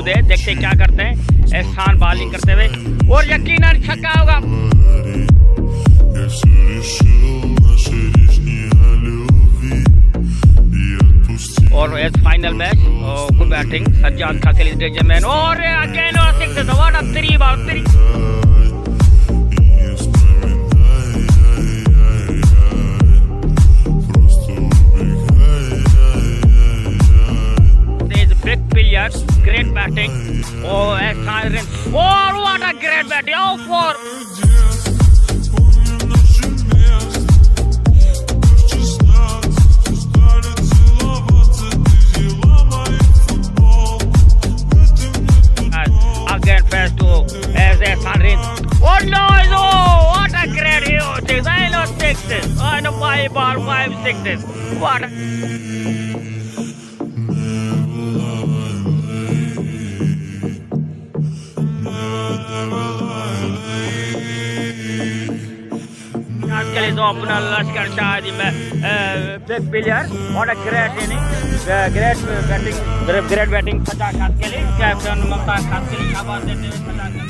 मौजूद है। देखते क्या करते हैं एहसान बॉलिंग करते हुए और यकीनन छक्का होगा। और as final match good batting Sajjad खासिल इज डेंजर मैन और अगेन और six what a three ball three. Big player, great batting. Oh, oh, what a great batting! Oh, four. Again, first to as a Sanrin. Oh no! Oh, what a great hit! I know sixes. I know 5 ball, 5 sixes. What? Opener Lashkar Shah, big player. What a great inning, great batting. Sajjad Khan Kelly, captain Mumtaz Khan Kelly, शाबाश देते हुए